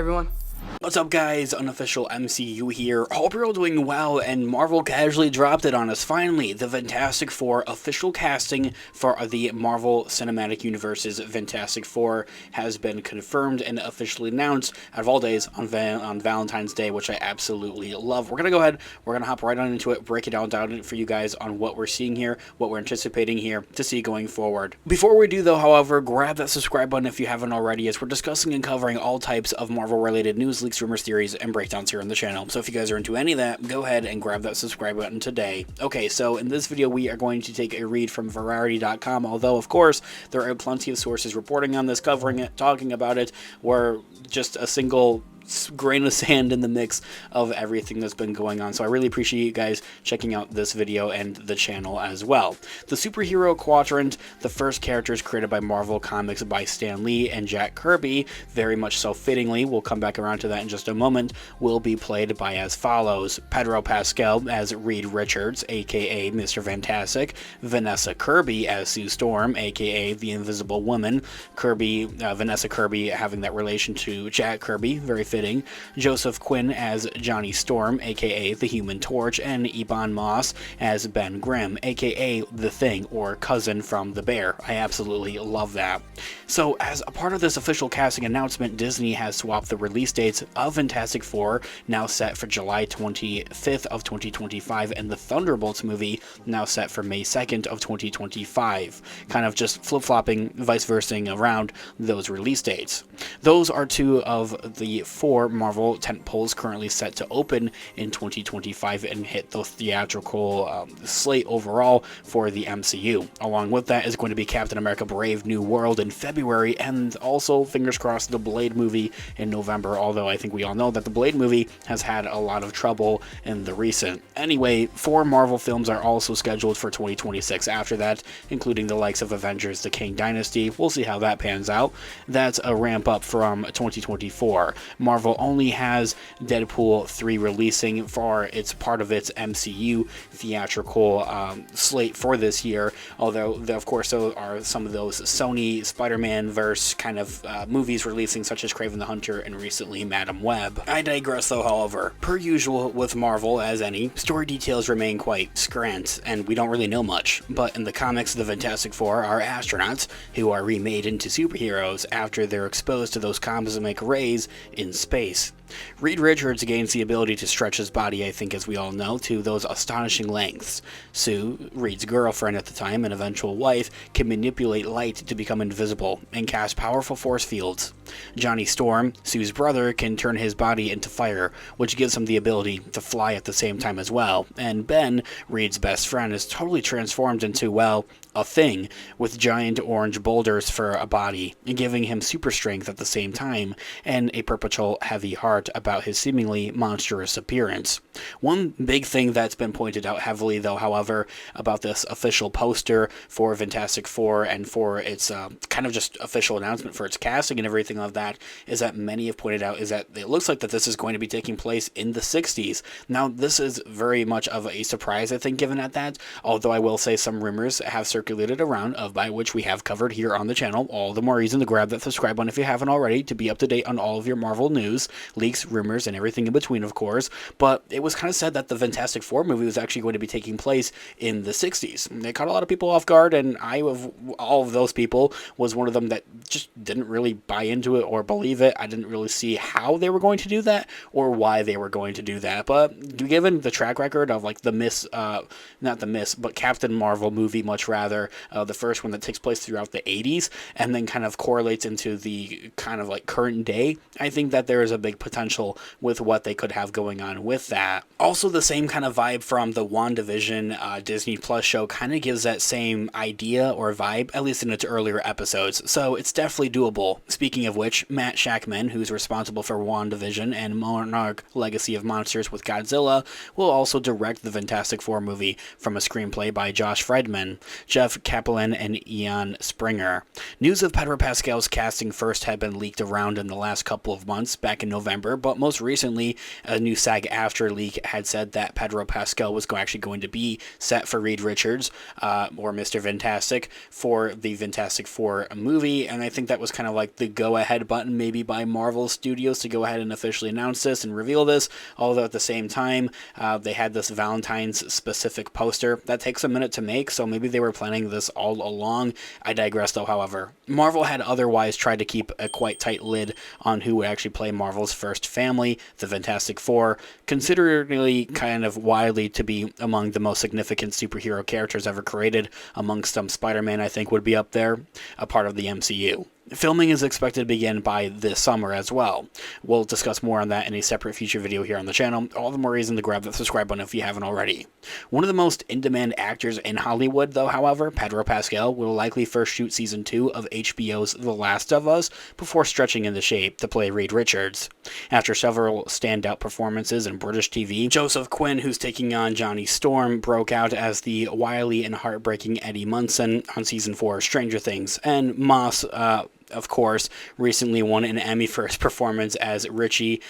everyone. What's up guys, Unofficial MCU here. Hope you're all doing well, and Marvel casually dropped it on us finally. The Fantastic Four official casting for the Marvel Cinematic Universe's Fantastic Four has been confirmed and officially announced out of all days on Valentine's Day, which I absolutely love. We're going to go ahead, we're going to hop right on into it, break it down for you guys on what we're seeing here, what we're anticipating here to see going forward. Before we do though, however, grab that subscribe button if you haven't already, as we're discussing and covering all types of Marvel related news, leaks, rumors, theories, and breakdowns here on the channel. So if you guys are into any of that, go ahead and grab that subscribe button today. Okay, so in this video we are going to take a read from Variety.com, although of course there are plenty of sources reporting on this, covering it, talking about it. We're just a single grain of sand in the mix of everything that's been going on, so I really appreciate you guys checking out this video and the channel as well. The Superhero Quadrant, the first characters created by Marvel Comics by Stan Lee and Jack Kirby, very much so fittingly, we'll come back around to that in just a moment, will be played by as follows: Pedro Pascal as Reed Richards, aka Mr. Fantastic; Vanessa Kirby as Sue Storm, aka the Invisible Woman; Vanessa Kirby having that relation to Jack Kirby, very fitting; Joseph Quinn as Johnny Storm, aka the Human Torch; and Ebon Moss as Ben Grimm, aka the Thing, or cousin from the Bear. I absolutely love that. So as a part of this official casting announcement, Disney has swapped the release dates of Fantastic Four, now set for July 25th of 2025, and the Thunderbolts movie, now set for May 2nd of 2025. Kind of just flip-flopping, vice versa around those release dates. Those are two of the four Marvel tentpoles currently set to open in 2025 and hit the theatrical slate overall for the MCU. Along with that is going to be Captain America: Brave New World in February, and also, fingers crossed, the Blade movie in November, although I think we all know that the Blade movie has had a lot of trouble in the recent. Anyway, 4 Marvel films are also scheduled for 2026 after that, including the likes of Avengers: The Kang Dynasty. We'll see how that pans out. That's a ramp up from 2024. Marvel only has Deadpool 3 releasing for its part of its MCU theatrical slate for this year, although of course there are some of those Sony Spider-Man verse kind of movies releasing, such as Kraven the Hunter and recently Madam Web. I digress though, however. Per usual with Marvel, as any, story details remain quite scant and we don't really know much, but in the comics the Fantastic Four are astronauts who are remade into superheroes after they're exposed to those cosmic rays in space. Reed Richards gains the ability to stretch his body, I think as we all know, to those astonishing lengths. Sue, Reed's girlfriend at the time and eventual wife, can manipulate light to become invisible and cast powerful force fields. Johnny Storm, Sue's brother, can turn his body into fire, which gives him the ability to fly at the same time as well. And Ben, Reed's best friend, is totally transformed into, well, a thing with giant orange boulders for a body, giving him super strength at the same time, and a perpetual heavy heart about his seemingly monstrous appearance. One big thing that's been pointed out heavily, though, however, about this official poster for Fantastic Four and for its kind of just official announcement for its casting and everything of that, is that many have pointed out is that it looks like that this is going to be taking place in the 60s. Now, this is very much of a surprise, I think, given at that, although I will say some rumors have circulated around, of by which we have covered here on the channel. All the more reason to grab that subscribe button if you haven't already, to be up to date on all of your Marvel news, leaks, rumors, and everything in between, of course. But it was kind of said that the Fantastic Four movie was actually going to be taking place in the 60s. They caught a lot of people off guard, and I, of all of those people, was one of them that just didn't really buy into it or believe it. I didn't really see how they were going to do that or why they were going to do that. But given the track record of like but Captain Marvel movie, much rather, the first one that takes place throughout the 80s and then kind of correlates into the kind of like current day, I think that there is a big potential with what they could have going on with that. Also, the same kind of vibe from the WandaVision Disney Plus show kind of gives that same idea or vibe, at least in its earlier episodes, so it's definitely doable. Speaking of which, Matt Jackman, who's responsible for WandaVision and Monarch Legacy of Monsters with Godzilla, will also direct the Fantastic Four movie from a screenplay by Josh Friedman, Jeff Kaplan, and Ian Springer. News of Pedro Pascal's casting first had been leaked around in the last couple of months, back in November, but most recently, a new SAG-AFTRA leak had said that Pedro Pascal was actually going to be set for Reed Richards, or Mr. Fantastic, for the Fantastic Four movie, and I think that was kind of like the go-ahead button maybe by Marvel Studios to go ahead and officially announce this and reveal this, although at the same time, they had this Valentine's specific poster that takes a minute to make, so maybe they were planning this all along. I digress though, however. Marvel had otherwise tried to keep a quite tight lid on who would actually play Marvel's first family, the Fantastic Four, considerably kind of widely to be among the most significant superhero characters ever created. Amongst them, Spider-Man, I think, would be up there, a part of the MCU. Filming is expected to begin by this summer as well. We'll discuss more on that in a separate future video here on the channel. All the more reason to grab that subscribe button if you haven't already. One of the most in-demand actors in Hollywood, though, however, Pedro Pascal, will likely first shoot Season 2 of HBO's The Last of Us before stretching into shape to play Reed Richards. After several standout performances in British TV, Joseph Quinn, who's taking on Johnny Storm, broke out as the wily and heartbreaking Eddie Munson on Season 4 of Stranger Things, and Moss, of course, recently won an Emmy for his performance as Richie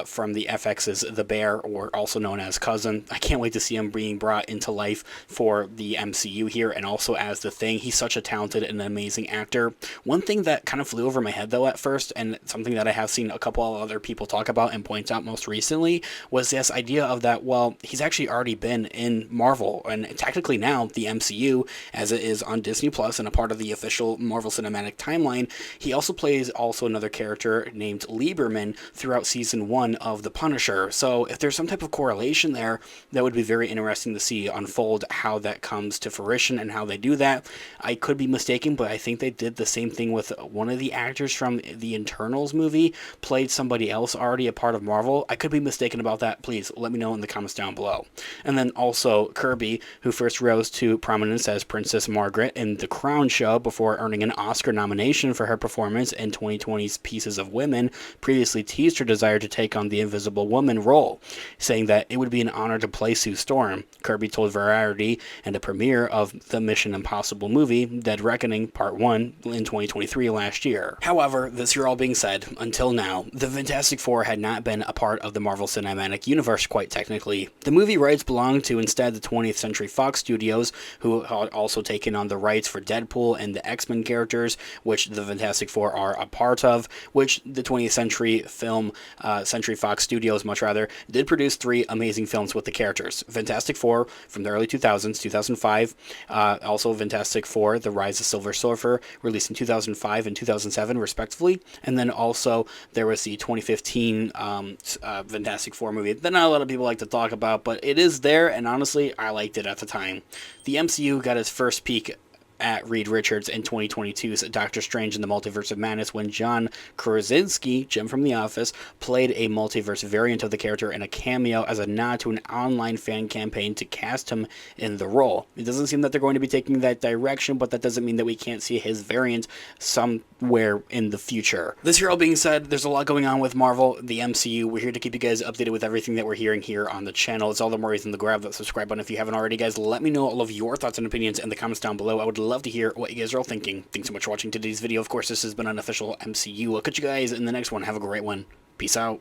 from the FX's The Bear, or also known as Cousin. I can't wait to see him being brought into life for the MCU here, and also as The Thing. He's such a talented and amazing actor. One thing that kind of flew over my head, though, at first, and something that I have seen a couple of other people talk about and point out most recently, was this idea of that, well, he's actually already been in Marvel, and technically now the MCU, as it is on Disney Plus and a part of the official Marvel Cinematic Timeline. He also plays another character named Lieberman throughout Season 1 of The Punisher. So if there's some type of correlation there, that would be very interesting to see unfold how that comes to fruition and how they do that. I could be mistaken, but I think they did the same thing with one of the actors from the Internals movie, played somebody else already a part of Marvel. I could be mistaken about that. Please let me know in the comments down below. And then also Kirby, who first rose to prominence as Princess Margaret in The Crown Show before earning an Oscar nomination for her performance in 2020's Pieces of Women, previously teased her desire to take on the Invisible Woman role, saying that it would be an honor to play Sue Storm. Kirby told Variety in the premiere of the Mission Impossible movie, Dead Reckoning Part 1, in 2023 last year. However, this year all being said, until now, the Fantastic Four had not been a part of the Marvel Cinematic Universe quite technically. The movie rights belonged to instead the 20th Century Fox Studios, who had also taken on the rights for Deadpool and the X-Men characters, which the Fantastic Four are a part of, which the 20th Century Century Fox Studios, did produce 3 amazing films with the characters. Fantastic Four from the early 2000s, 2005, also Fantastic Four, The Rise of Silver Surfer, released in 2005 and 2007, respectively, and then also there was the 2015 Fantastic Four movie that not a lot of people like to talk about, but it is there, and honestly, I liked it at the time. The MCU got its first peak at Reed Richards in 2022's Doctor Strange in the Multiverse of Madness when John Krasinski, Jim from The Office, played a multiverse variant of the character in a cameo as a nod to an online fan campaign to cast him in the role. It doesn't seem that they're going to be taking that direction, but that doesn't mean that we can't see his variant somewhere in the future. This here all being said, there's a lot going on with Marvel, the MCU. We're here to keep you guys updated with everything that we're hearing here on the channel. It's all the more reason to grab that subscribe button if you haven't already, guys. Let me know all of your thoughts and opinions in the comments down below. I would love to hear what you guys are all thinking. Thanks so much for watching today's video. Of course, this has been an official MCU. I'll catch you guys in the next one. Have a great one. Peace out.